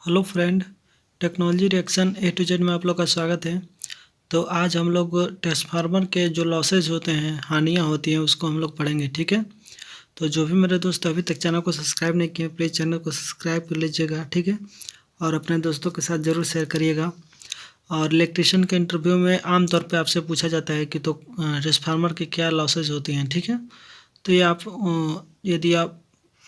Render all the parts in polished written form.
Hello friend, technology reaction A to Z में आप लोग का स्वागत है। तो आज हम लोग ट्रांसफार्मर के जो लॉसेज होते हैं, हानियां होती हैं, उसको हम लोग पढ़ेंगे। ठीक है। तो जो भी मेरे दोस्त अभी तक चैनल को सब्सक्राइब नहीं किए, प्लीज़ चैनल को सब्सक्राइब कर लीजिएगा। ठीक है। और अपने दोस्तों के साथ ज़रूर शेयर करिएगा। और इलेक्ट्रिशियन के इंटरव्यू में आमतौर पर आपसे पूछा जाता है कि तो ट्रांसफार्मर की क्या लॉसेज होती हैं। ठीक है। तो ये आप यदि आप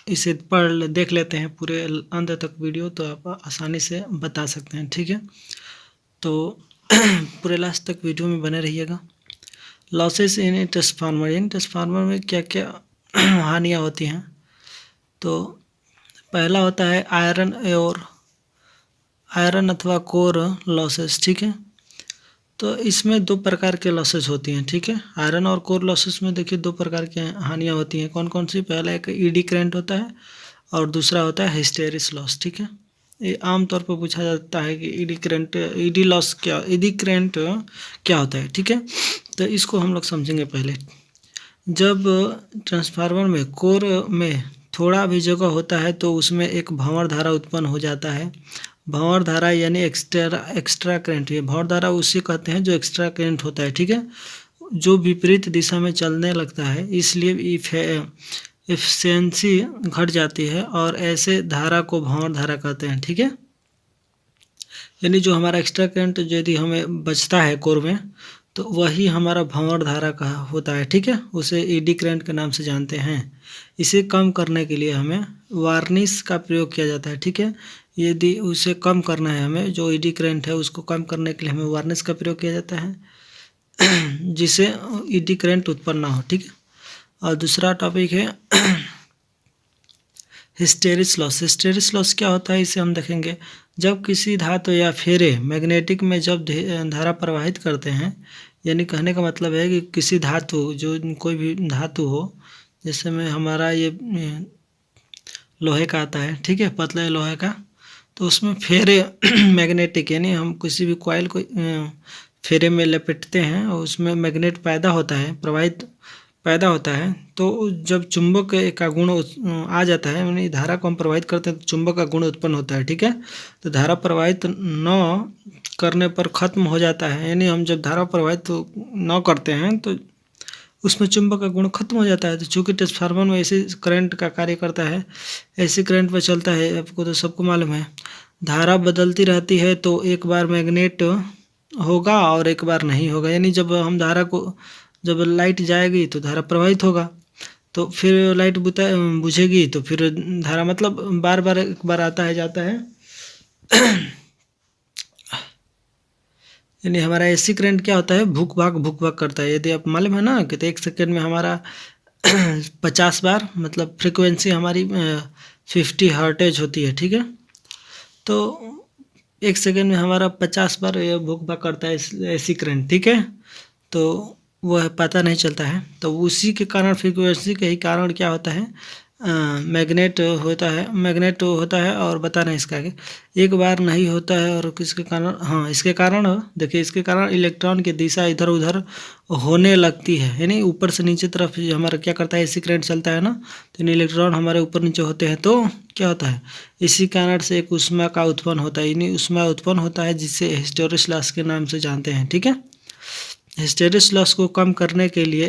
इसे देख लेते हैं पूरे अंत तक वीडियो, तो आप आसानी से बता सकते हैं। ठीक है। तो पूरे लास्ट तक वीडियो में बने रहिएगा। लॉसेस इन ट्रांसफार्मर में क्या क्या हानियाँ होती हैं। तो पहला होता है आयरन अथवा कोर लॉसेस। ठीक है। तो इसमें दो प्रकार के लॉसेस होती हैं। ठीक है। आयरन और कोर लॉसेस में देखिए दो प्रकार की हानियाँ होती हैं। कौन कौन सी? पहला एक ईडी करंट होता है और दूसरा होता है हिस्टेरिस लॉस। ठीक है। ये आमतौर पर पूछा जाता है कि ईडी करंट क्या होता है। ठीक है। तो इसको हम लोग समझेंगे पहले। जब ट्रांसफार्मर में कोर में थोड़ा भी जगह होता है तो उसमें एक भंवर धारा उत्पन्न हो जाता है। भंवर धारा यानी एक्स्ट्रा करंट। ये भंवर धारा उसे कहते हैं जो एक्स्ट्रा करंट होता है। ठीक है। जो विपरीत दिशा में चलने लगता है, इसलिए एफिशिएंसी घट जाती है और ऐसे धारा को भंवर धारा कहते हैं। ठीक है। यानी जो हमारा एक्स्ट्रा करंट यदि हमें बचता है कोर में, तो वही हमारा भंवर धारा का होता है। ठीक है। उसे ईडी करंट के नाम से जानते हैं। इसे कम करने के लिए हमें वार्निश का प्रयोग किया जाता है। ठीक है। यदि उसे कम करना है, हमें जो ईडी करंट है उसको कम करने के लिए हमें वार्निश का प्रयोग किया जाता है जिससे ईडी करंट उत्पन्न ना हो। ठीक है। और दूसरा टॉपिक है हिस्टेरिस लॉस। हिस्टेरिस लॉस क्या होता है, इसे हम देखेंगे। जब किसी धातु या फेरे मैग्नेटिक में जब धारा प्रवाहित करते हैं, यानी कहने का मतलब है कि किसी धातु, जो कोई भी धातु हो, जैसे में हमारा ये लोहे का आता है। ठीक है। पतले लोहे का, तो उसमें फेरे मैग्नेटिक, यानी हम किसी भी कॉइल को फेरे में लपेटते हैं और उसमें मैग्नेट पैदा होता है, प्रवाहित पैदा होता है। तो जब चुंबक का गुण आ जाता है, यानी धारा को हम प्रवाहित करते हैं तो चुंबक का गुण उत्पन्न होता है। ठीक है। तो धारा प्रवाहित न करने पर खत्म हो जाता है, यानी हम जब धारा प्रवाहित न करते हैं तो उसमें चुंबक का गुण खत्म हो जाता है। तो चूँकि ट्रांसफार्मर में ऐसे करंट का कार्य करता है, ऐसे करंट पर चलता है, आपको तो सबको मालूम है। धारा बदलती रहती है, तो एक बार मैग्नेट होगा और एक बार नहीं होगा। यानी जब लाइट जाएगी तो धारा प्रवाहित होगा, तो फिर लाइट बुझेगी तो फिर धारा, मतलब बार बार एक बार आता है जाता है यानी हमारा एसी करंट क्या होता है, भूक भाग करता है। यदि आप मालूम है ना कि तो 1 सेकेंड में हमारा 50 बार, मतलब फ्रिक्वेंसी हमारी 50 हर्टेज होती है। ठीक है। तो 1 सेकेंड में हमारा 50 बार ये भूक भाग करता है एसी करंट। ठीक है। तो वह पता नहीं चलता है। तो उसी के कारण, फ्रीक्वेंसी के ही कारण क्या होता है, मैग्नेट होता है और बता नहीं इसका आगे। एक बार नहीं होता है और किसके कारण? हाँ, इसके कारण देखिए, इसके कारण इलेक्ट्रॉन की दिशा इधर उधर होने लगती है। यानी ऊपर से नीचे तरफ हमारा क्या करता है, एसी करंट चलता है ना, तो इलेक्ट्रॉन हमारे ऊपर नीचे होते हैं, तो क्या होता है, इसी कारण से एक ऊष्मा का उत्पन्न होता है। यानी ऊष्मा उत्पन्न होता है, जिससे हिस्टेरिस लॉस के नाम से जानते हैं। ठीक है। हिस्टेरिस लॉस को कम करने के लिए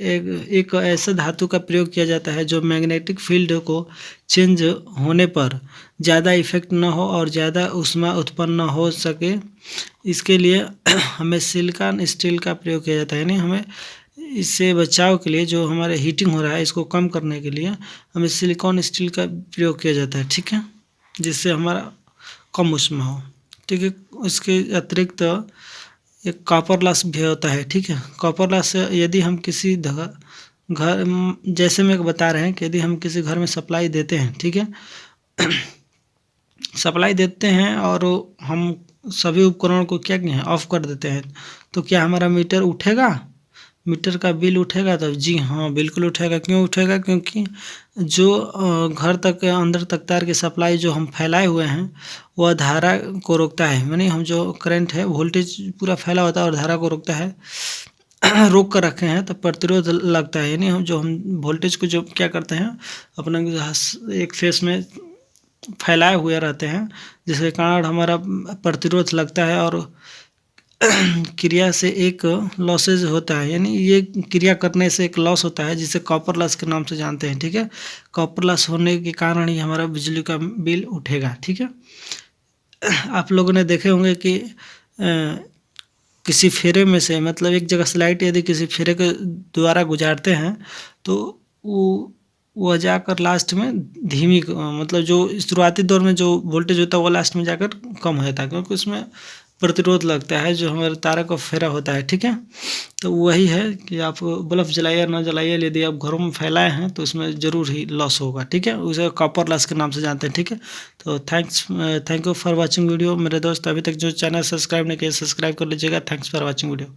एक ऐसा धातु का प्रयोग किया जाता है जो मैग्नेटिक फील्ड को चेंज होने पर ज़्यादा इफेक्ट न हो और ज़्यादा ऊष्मा उत्पन्न न हो सके। इसके लिए हमें सिलिकॉन स्टील का प्रयोग किया जाता है। यानी हमें इससे बचाव के लिए, जो हमारे हीटिंग हो रहा है इसको कम करने के लिए, हमें सिलिकॉन स्टील का प्रयोग किया जाता है। ठीक है। जिससे हमारा कम ऊष्मा हो। ठीक है। इसके अतिरिक्त एक कॉपर लॉस भी होता है। ठीक है। कॉपर लॉस, यदि हम किसी घर, जैसे मैं बता रहे हैं कि यदि हम किसी घर में सप्लाई देते हैं, ठीक है, सप्लाई देते हैं और हम सभी उपकरणों को क्या किए हैं, ऑफ कर देते हैं, तो क्या हमारा मीटर उठेगा? मीटर का बिल उठेगा? तो जी हाँ, बिल्कुल उठेगा। क्यों उठेगा? क्योंकि जो घर तक, अंदर तक तार की सप्लाई जो हम फैलाए हुए हैं, वह धारा को रोकता है। यानी हम जो करंट है, वोल्टेज पूरा फैला होता है और धारा को रोकता है, रोक कर रखे हैं, तो प्रतिरोध लगता है। यानी हम वोल्टेज को जो क्या करते हैं, अपना एक फेस में फैलाए हुए रहते हैं, जिसके कारण हमारा प्रतिरोध लगता है और क्रिया से एक लॉसेज होता है, यानी ये क्रिया करने से एक लॉस होता है जिसे कॉपर लॉस के नाम से जानते हैं। ठीक है, कॉपर लॉस होने के कारण ही हमारा बिजली का बिल उठेगा। ठीक है, आप लोगों ने देखे होंगे कि किसी फेरे में से, मतलब एक जगह से लाइट यदि किसी फेरे के द्वारा गुजारते हैं तो वो जाकर लास्ट में धीमी, मतलब जो शुरुआती दौर में जो वोल्टेज होता है वो लास्ट में जाकर कम हो जाता है, क्योंकि उसमें प्रतिरोध लगता है जो हमारे तारा का फेरा होता है। ठीक है, तो वही है कि आप बल्ब जलाइए ना जलाइए, यदि आप घरों में फैलाए हैं तो उसमें ज़रूर ही लॉस होगा। ठीक है, उसे कॉपर लॉस के नाम से जानते हैं। ठीक है, तो thank you for watching video. मेरे दोस्त अभी तक जो चैनल सब्सक्राइब नहीं किया सब्सक्राइब कर लीजिएगा। Thanks for watching video.